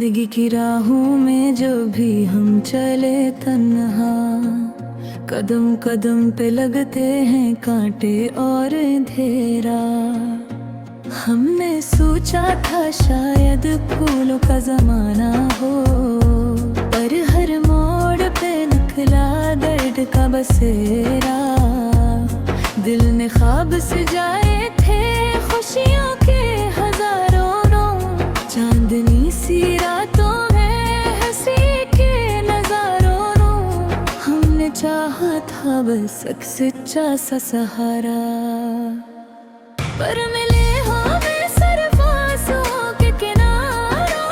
जिंदगी की राहों में जो भी हम चले तन्हा, कदम कदम पे लगते हैं कांटे और अंधेरा। हमने सोचा था शायद फूलों का जमाना हो, पर हर मोड़ पे निकला दर्द का बसेरा। दिल ने ख्वाब सजाए थे खुशियों के हजारों, चांदनी सी रातों में हंसी के नजारों। हमने चाहा था बस एक सच्चा सा सहारा, पर मिले हमें सिर्फ आंसुओं के किनारों।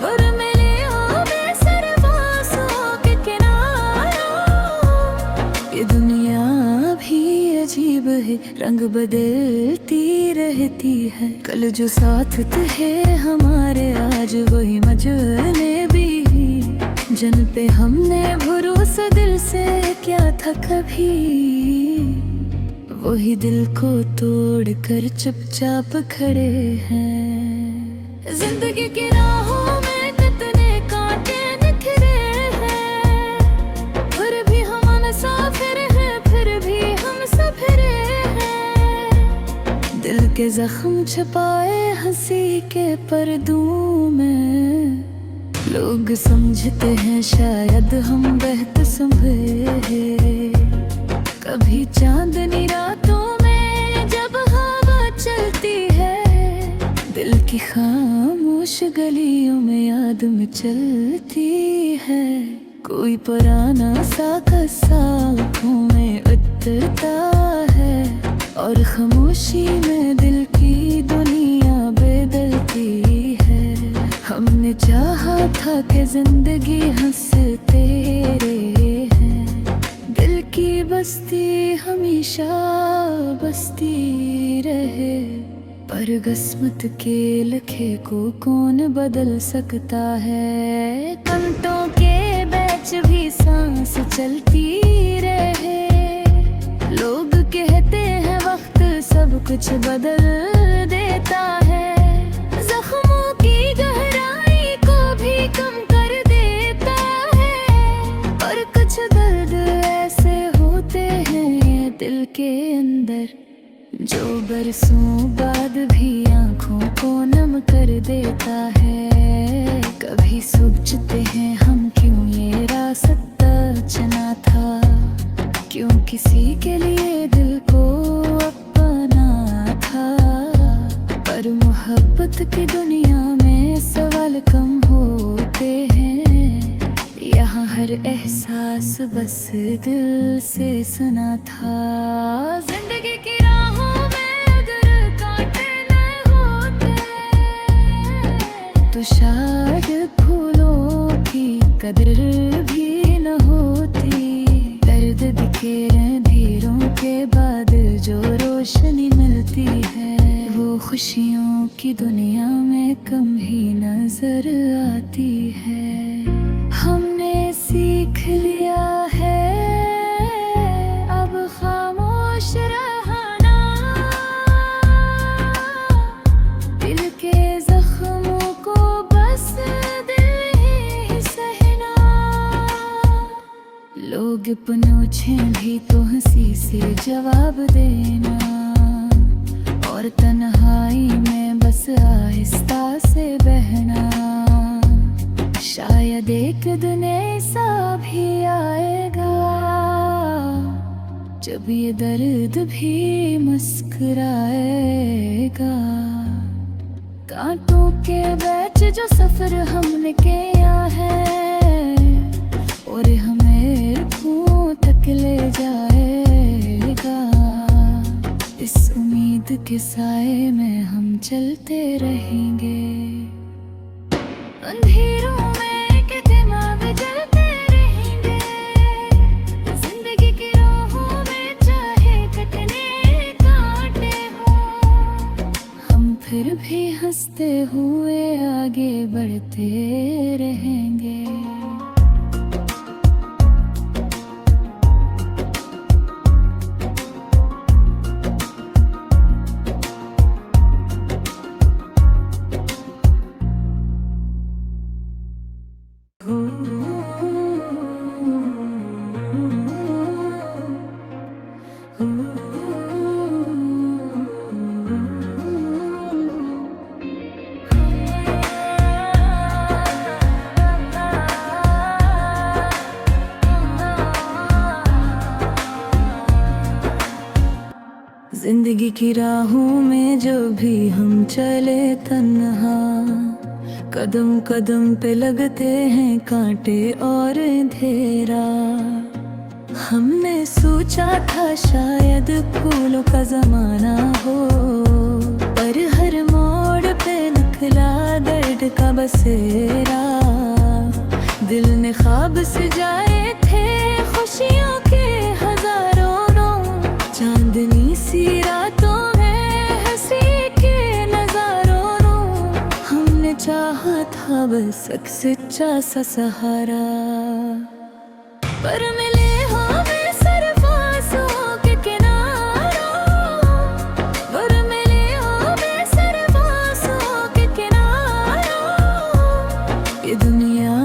पर मिले हमें सिर्फ आंसुओं के किनारों। ये दुनिया भी अजीब है, रंग बदलती रहती है। कल जो साथ थे हमारे आज वही मजनबी, जिन पे हमने भरोसा दिल से क्या था कभी, वही दिल को तोड़ कर चुपचाप खड़े हैं। जिंदगी की राहों में कितने कांटे निखरे हैं, फिर भी हम मुसाफिर हैं, फिर भी हम सफरे हैं। दिल के जख्म छुपाए हंसी के पर्दों में, लोग समझते हैं शायद हम बेहद संभले। कभी चांदनी रातों में जब हवा चलती है, दिल की खामोश गलियों में याद में चलती है। कोई पुराना सा किस्सा आँखों में उतरता है, और खामोशी में दिल की दुनिया बदलती है। हमने चाहा था कि जिंदगी हंसते रहे हैं, दिल की बस्ती हमेशा बसती रहे। पर किस्मत के लिखे को कौन बदल सकता है, कंटों के बीच भी सांस चलती रहे। लोग कहते हैं वक्त सब कुछ बदल देता है, जख्मों की गहराई को भी कम कर देता है। और कुछ दर्द ऐसे होते हैं दिल के अंदर, जो बरसों बाद भी आंखों को नम कर देता है। कभी सोचते हैं हम क्यों ये रास्ता चुना था, क्यों किसी के लिए दिल को अपना था। पर मोहब्बत की दुनिया में सवाल कम होते हैं, यहाँ हर एहसास बस दिल से सुना था। जिंदगी की राहों में अगर कांटे न होते, तो शायद फूलों की कदर भी न होती। दर्द दिखे अंधेरों के बाद जो रोशनी मिलती है, वो खुशियों की दुनिया में कम ही नजर आती है। हमने सीख लिया है अब खामोश रहना, दिल के जख्मों को बस दिल ही सहना। लोग पूछे भी तो हंसी से जवाब देना, और तन्हाई में बस आहिस्ता से बहना। शायद एक दिन ऐसा भी आएगा, जब ये दर्द भी मुस्कुराएगा। कांटों के बीच जो सफर हमने किया है, और हमें रुखों तक ले जाएगा। इस उम्मीद के साए में हम चलते रहेंगे, अंधेरों में के दिमाग जलते रहेंगे। जिंदगी की राहों में चाहे कितने कांटे हो, हम फिर भी हंसते हुए आगे बढ़ते रहेंगे। जिंदगी की राहों में जो भी हम चले तन्हा, कदम कदम पे लगते हैं कांटे और अंधेरा। हमने सोचा था शायद फूलों का जमाना हो, पर हर मोड़ पे निकला दर्द का बसेरा। दिल ने ख्वाब सजाए थे खुशियों के हजारों, चांदनी सी रातों में हंसी के नजारों। हमने चाहा था बस एक सच्चा सा सहारा, पर मिले हमें सिर्फ आंसुओं के किनारों। पर मिले हमें सिर्फ आंसुओं के किनारों। ये दुनिया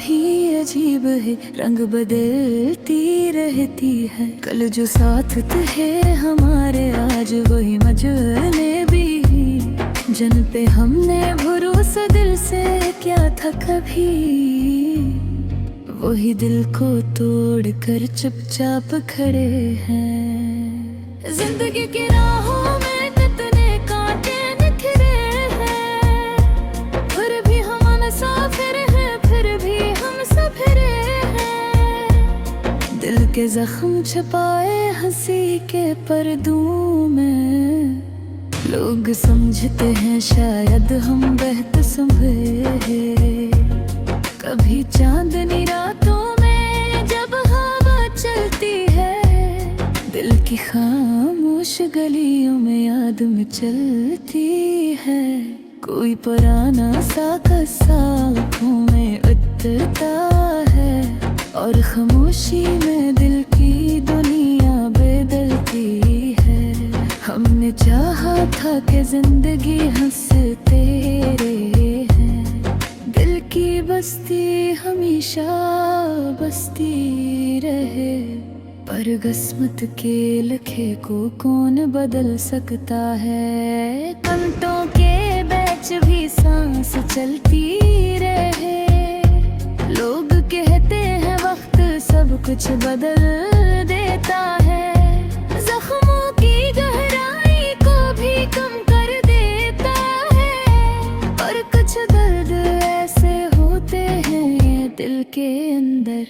भी अजीब है, रंग बदलती रहती है। कल जो साथ थे हमारे आज वही मजने भी। जन पे हमने भरोसा दिल से क्या था कभी, वही दिल को तोड़ कर चुपचाप खड़े हैं। जिंदगी की राहों में कितने कांटे निखरे हैं, फिर भी हम मुसाफिर हैं, फिर भी हम सफरे हैं। दिल के जख्म छुपाए हंसी के पर्दों में, लोग समझते हैं शायद हम बेहतर संभले। कभी चांदनी रातों में जब हवा चलती है, दिल की खामोश गलियों में याद में चलती है। कोई पुराना सा किस्सा आँखों में उतरता है, और खामोशी में दिल की दुनिया बदलती है। हमने चाहा था कि जिंदगी हंसते रहे, दिल की बस्ती हमेशा बसती रहे। पर किस्मत के लिखे को कौन बदल सकता है। कंटों के बीच भी सांस चलती रहे, लोग कहते हैं वक्त सब कुछ बदल देता है। जख्मों की गहराई को भी कम कर देता है, और कुछ दर्द ऐसे होते हैं ये दिल के अंदर,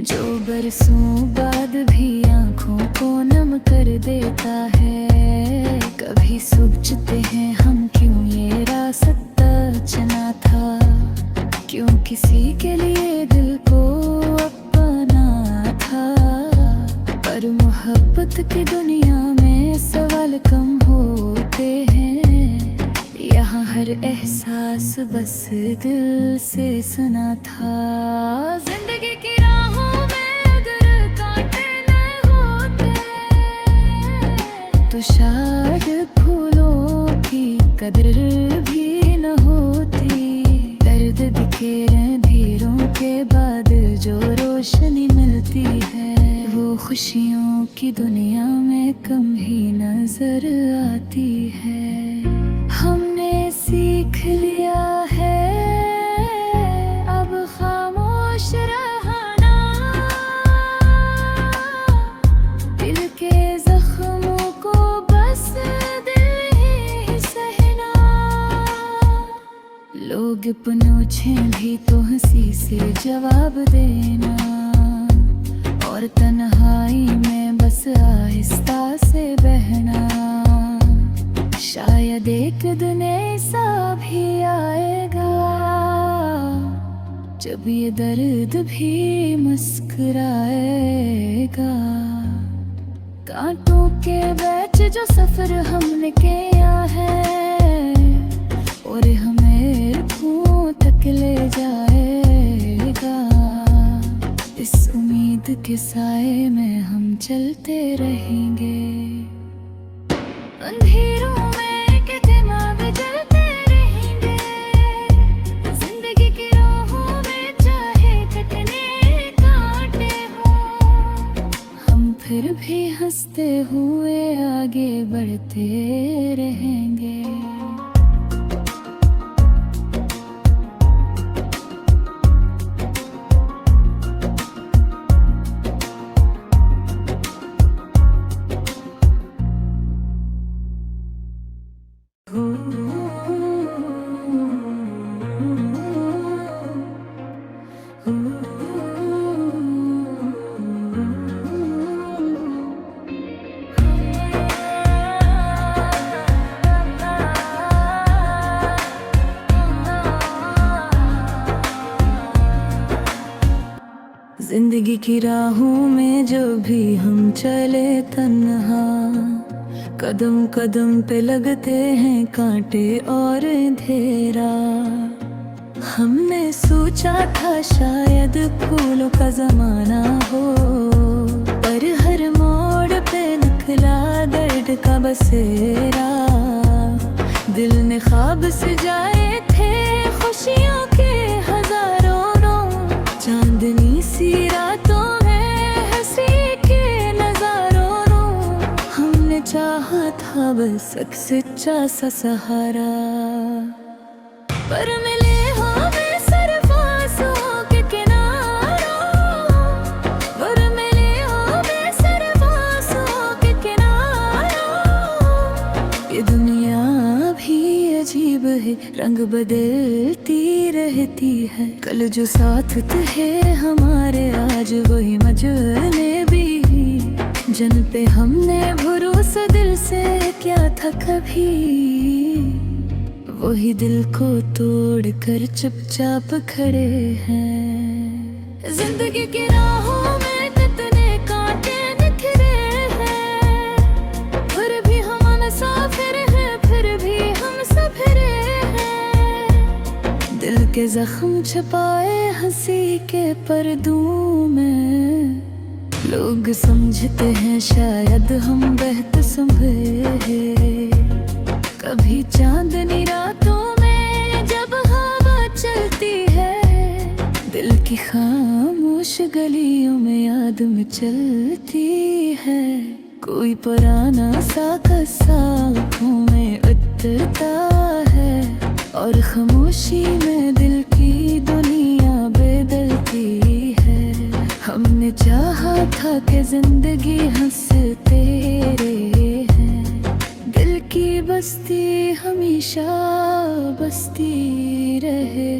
जो बरसों बाद भी आंखों को नम कर देता है। कभी सोचते हैं हम क्यों ये रास्ता चुना था, क्यों किसी के लिए दिल को अपना था। पर मोहब्बत की दुनिया में सवाल कम होते हैं, यहाँ हर एहसास बस दिल से सुना था। जिंदगी की राहों में अगर कांटे न होते, तो शायद फूलों की कदर भी न होती। दर्द दिखे अंधेरों के बाद जो रोशनी मिलती है, वो खुशियों की दुनिया में कम ही नजर आती है। हमने सीख लिया है अब खामोश रहना, दिल के जख्मों को बस दिल ही सहना। लोग पूछें भी तो हंसी से जवाब देना, और तन्हाई में बस आहिस्ता से बहना। शायद एक दिन ऐसा भी आएगा, जब ये दर्द भी मुस्कुराएगा। कांटों के बीच जो सफर हमने किया है, और हमें खूं तक ले जाएगा। इस उम्मीद के साए में हम चलते रहेंगे, अंधेरों में के दिमाग जलते रहेंगे। जिंदगी की राहों में चाहे कितने कांटे हो, हम फिर भी हंसते हुए आगे बढ़ते रहेंगे। जिंदगी की राहों में जो भी हम चले तन्हा, कदम कदम पे लगते हैं कांटे और अंधेरा। हमने सोचा था शायद फूलों का जमाना हो, पर हर मोड़ पे निकला दर्द का बसेरा। दिल ने ख्वाब सजाए थे खुशियों के हजारों रों, चांदनी सी रातों में हंसी के नजारों रों। हमने चाहा था बस एक सच्चा सा सहारा, पर मिले हमें सिर्फ आंसुओं के किनारों, पर मिले हमें सिर्फ आंसुओं के किनारों। ये दुनिया भी अजीब है, रंग बदलती रहती है। कल जो साथ थे हमारे आज वही मजने भी, जिन पे हमने भरोसा दिल से क्या था कभी, वही दिल को तोड़ कर चुपचाप खड़े हैं। जिंदगी की राहों में कितने कांटे निखरे हैं, फिर भी हम मुसाफिर हैं, फिर भी हम सफरे हैं। दिल के जख्म छुपाए हंसी के पर्दों में, लोग समझते हैं शायद हम बेहद संभले। कभी चांदनी रातों में जब हवा चलती है, दिल की खामोश गलियों में याद में चलती है। कोई पुराना सा किस्सा आँखों में उतरता है, और खामोशी में दिल की दुनिया बदलती है। हमने चाहा था कि जिंदगी हंसते रहे, दिल की बस्ती हमेशा बसती रहे।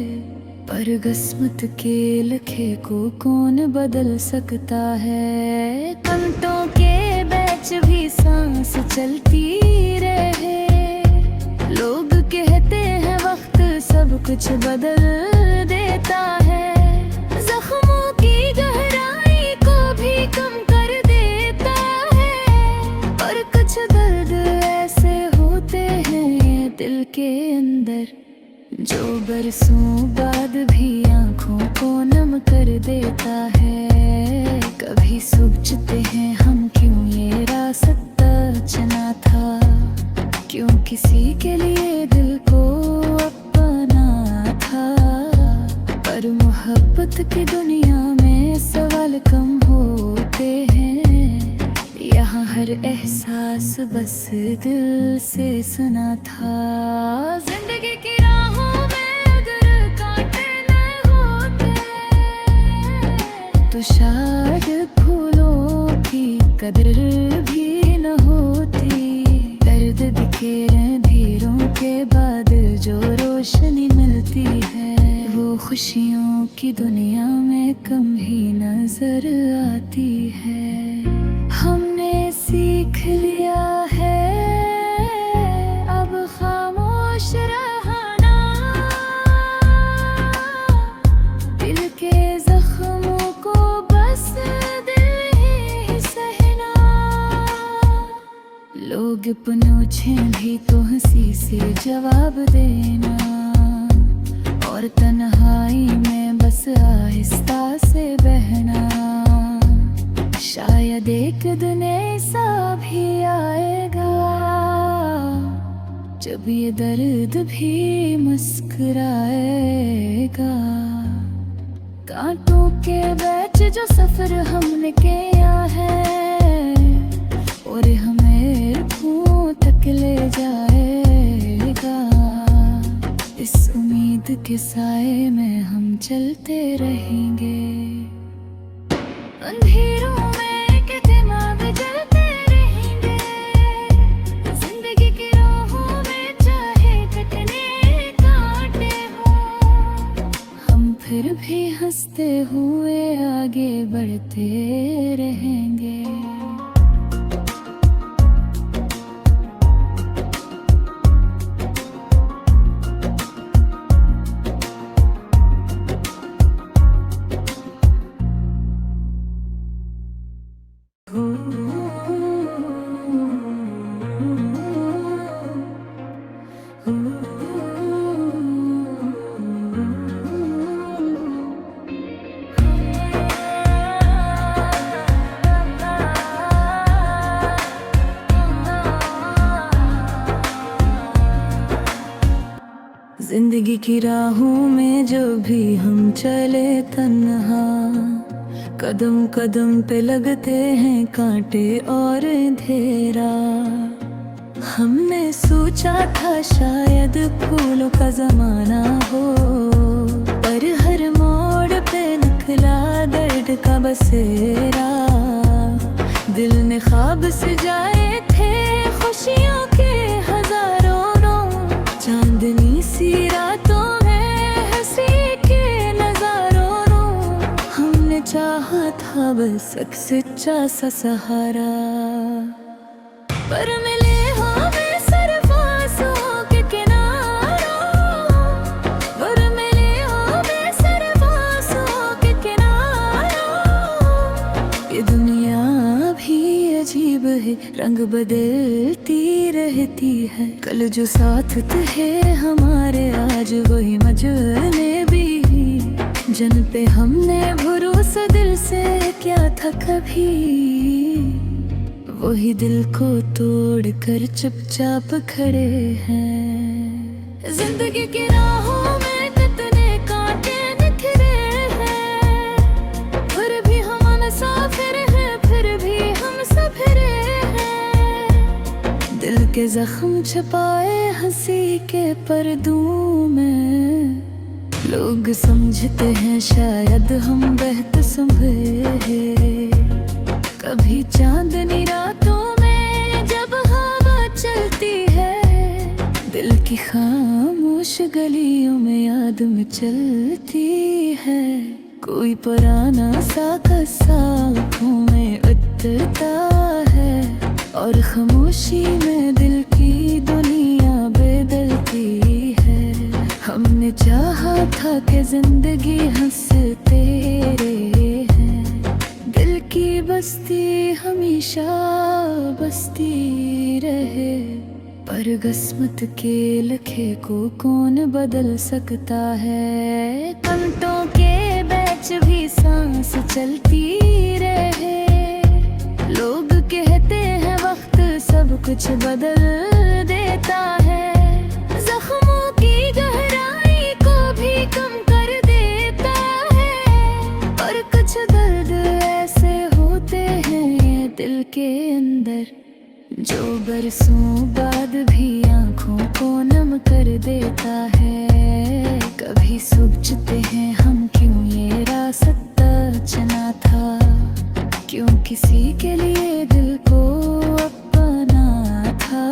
पर किस्मत के लिखे को कौन बदल सकता है, कंटों के बीच भी सांस चलती रहे। लोग कहते हैं वक्त सब कुछ बदल देता है, जख्मों की गहराई को भी कम कर देता है। और कुछ दर्द ऐसे होते हैं दिल के अंदर, जो बरसों बाद भी आंखों को नम कर देता है। कभी सोचते हैं हम क्यों ये रास्ता चुना था, क्यों किसी के लिए दिल को अपना था। पर मोहब्बत की दुनिया में सवाल कम होते हैं, यहाँ हर एहसास बस दिल से सुना था। जिंदगी की राहों में अगर कांटे न होते, तो शायद फूलों की कदर भी न होती। दर्द दिखे अंधेरों के बाद जो रोशनी मिलती है, वो खुशियों की दुनिया में कम ही नजर आती है। हमने सीख लिया है अब खामोश रहना, दिल के जख्मों को बस दिल ही सहना। लोग पूछे भी तो हंसी से जवाब देना, और तन्हाई में बस आहिस्ता से बहना। शायद एक दिन ऐसा भी आएगा, जब ये दर्द भी मुस्कुराएगा। कांटों के बीच जो सफर हमने किया है, और हमें खूं तक ले जाएगा। इस उम्मीद के साए में हम चलते रहेंगे, अंधेरों में के दिमाग जलते रहेंगे। जिंदगी की राहों में चाहे कितने कांटे हो, हम फिर भी हंसते हुए आगे बढ़ते रहेंगे। जिंदगी की राहों में जो भी हम चले तन्हा, कदम कदम पे लगते हैं कांटे और अंधेरा। हमने सोचा था शायद फूलों का जमाना हो, पर हर मोड़ पे निकला दर्द का बसेरा। दिल ने ख्वाब सजाए थे खुशियों के हजारों रों, चांदनी सी रातों में हंसी के नजारों रों। हमने चाहा था बस एक सच्चा सा सहारा, पर मिले हमें सिर्फ आंसुओं के किनारों, पर मिले हमें सिर्फ आंसुओं के किनारों। ये दुनिया भी अजीब है, रंग बदलती रहती है। कल जो साथ थे हमारे आज वही मजने भी, जन पे हमने भरोसा दिल से क्या था कभी। वही दिल को तोड़ कर चुपचाप खड़े हैं। जिंदगी की राहों में कितने कांटे निखरे हैं, फिर भी हम मुसाफिर हैं, फिर भी हम सफरे हैं। दिल के जख्म छुपाए हंसी के पर्दों में, लोग समझते हैं शायद हम बेहद संभले। कभी चांदनी रातों में जब हवा चलती है, दिल की खामोश गलियों में याद में चलती है। कोई पुराना सा किस्सा आँखों में उतरता है, और खामोशी में दिल की दुनिया बदलती है। हमने चाहा था कि जिंदगी हंसते रहे, दिल की बस्ती हमेशा बसती रहे। पर किस्मत के लिखे को कौन बदल सकता है। कंटों के बीच भी सांस चलती रहे, लोग कहते हैं वक्त सब कुछ बदल देता है। जख्मों की गहराई को भी कम कर देता है, और कुछ दर्द ऐसे होते हैं दिल के अंदर, जो बरसों बाद भी आंखों को नम कर देता है। कभी सोचते हैं हम क्यों ये रास्ता चुना था, क्यों किसी के लिए दिल को अपना था।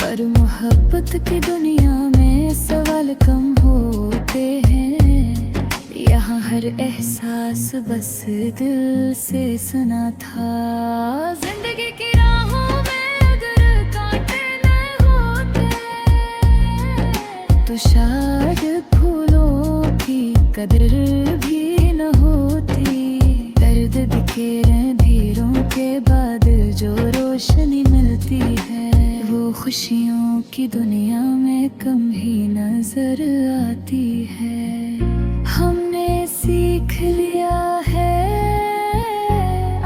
पर मोहब्बत की दुनिया में सवाल कम होते हैं, यहाँ हर एहसास बस दिल से सुना था। जिंदगी की राहों में अगर कांटे न होते, तो शायद फूलों की कदर भी न होती। दर्द दिखे अंधेरों के बाद जो रोशनी मिलती है, वो खुशियों की दुनिया में कम ही नजर आती है। हमने सीख लिया है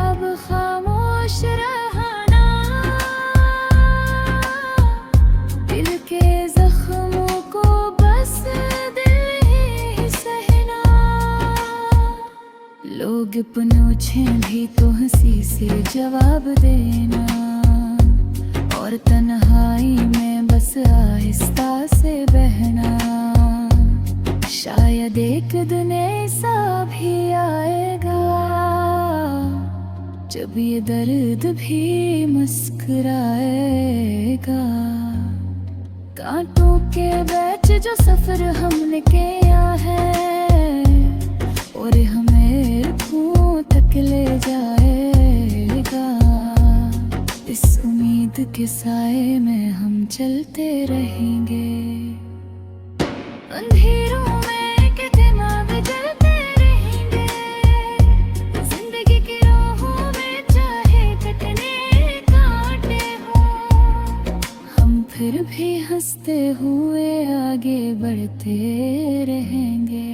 अब खामोश रहना, दिल के जख्मों को बस दिल ही सहना। लोग पूछे भी तो हंसी से जवाब देना, और तन्हाई में बस आहिस्ता से बहना। शायद एक दिन ऐसा भी आएगा, जब ये दर्द भी मुस्कुराएगा। कांटों के बीच जो सफर हमने किया है, और हमें खूं तक ले जाएगा। इस उम्मीद के साए में हम चलते रहेंगे। अंधेरों में के दिमाग जलते रहेंगे, जिंदगी की राहों में चाहे कितने कांटे हो। हम फिर भी हंसते हुए आगे बढ़ते रहेंगे।